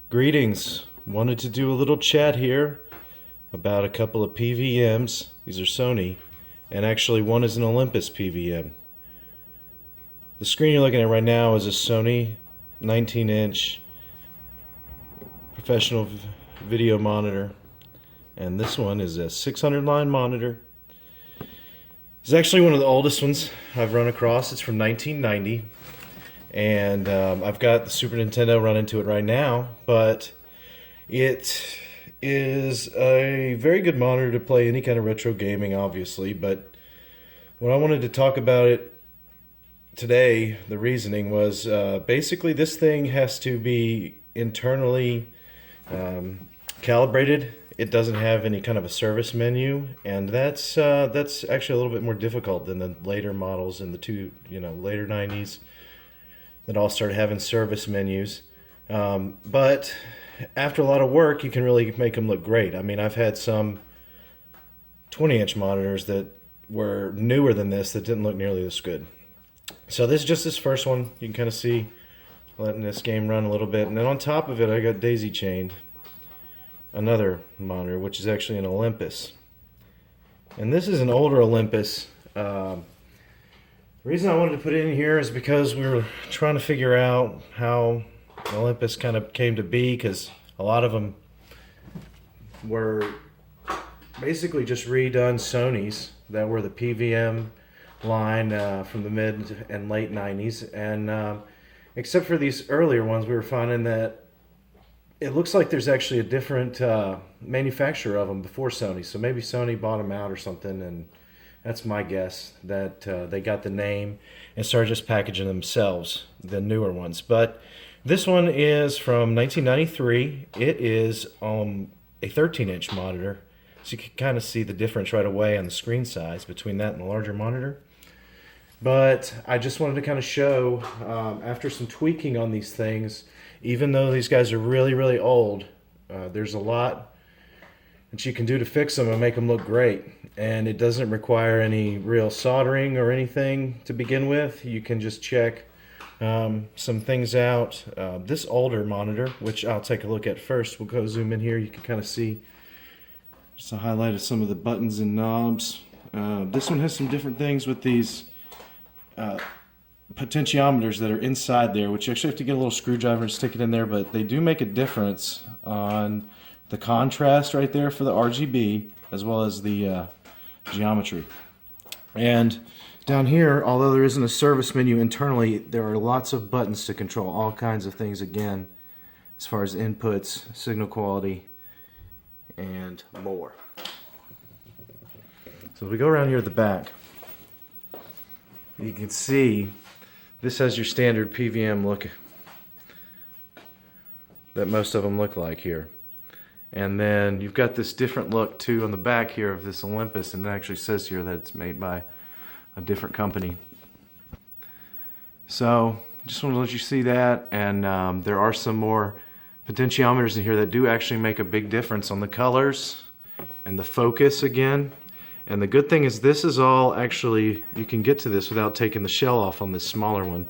Greetings. Wanted to do a little chat here about a couple of PVMs. These are Sony, and actually one is an Olympus PVM. The screen you're looking at right now is a Sony 19-inch professional video monitor, and this one is a 600 line monitor. It's actually one of the oldest ones I've run across. It's from 1990. And I've got the Super Nintendo running to it right now, but it is a very good monitor to play any kind of retro gaming, obviously. But when I wanted to talk about it today, the reasoning was basically this thing has to be internally calibrated. It doesn't have any kind of a service menu, and that's actually a little bit more difficult than the later models in the later 90s. That all started having service menus. But after a lot of work, you can really make them look great. I mean, I've had some 20-inch monitors that were newer than this that didn't look nearly this good. So this is just this first one. You can kind of see letting this game run a little bit. And then on top of it, I got daisy chained another monitor, which is actually an Olympus. And this is an older Olympus. The reason I wanted to put it in here is because we were trying to figure out how Olympus kind of came to be, because a lot of them were basically just redone Sonys that were the PVM line from the mid and late 90s. And except for these earlier ones, we were finding that it looks like there's actually a different manufacturer of them before Sony. So maybe Sony bought them out or something, and that's my guess, that they got the name and started just packaging themselves, the newer ones. But this one is from 1993. It is a 13-inch monitor. So you can kind of see the difference right away on the screen size between that and the larger monitor. But I just wanted to kind of show, after some tweaking on these things, even though these guys are really, really old, there's a lot that you can do to fix them and make them look great. And it doesn't require any real soldering or anything to begin with. You can just check some things out. This older monitor, which I'll take a look at first, we'll go zoom in here. You can kind of see just a highlight of some of the buttons and knobs. This one has some different things with these potentiometers that are inside there, which you actually have to get a little screwdriver and stick it in there, but they do make a difference on the contrast right there for the RGB, as well as the geometry. And down here, although there isn't a service menu internally, there are lots of buttons to control all kinds of things, again, as far as inputs, signal quality, and more. So if we go around here at the back, you can see this has your standard PVM look that most of them look like here. And then you've got this different look too on the back here of this Olympus, and it actually says here that it's made by a different company. So just want to let you see that, and there are some more potentiometers in here that do actually make a big difference on the colors and the focus again. And the good thing is this is all actually, you can get to this without taking the shell off on this smaller one.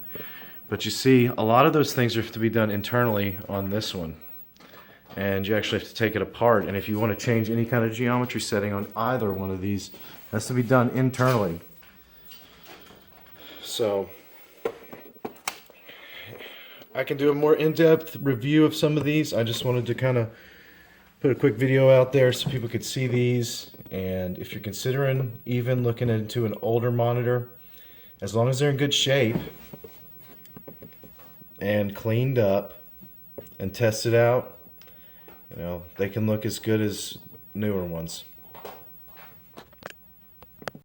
But you see, a lot of those things have to be done internally on this one. And you actually have to take it apart. And if you want to change any kind of geometry setting on either one of these, it has to be done internally. So I can do a more in-depth review of some of these. I just wanted to kind of put a quick video out there so people could see these. And if you're considering even looking into an older monitor, as long as they're in good shape and cleaned up and tested out, you know, they can look as good as newer ones.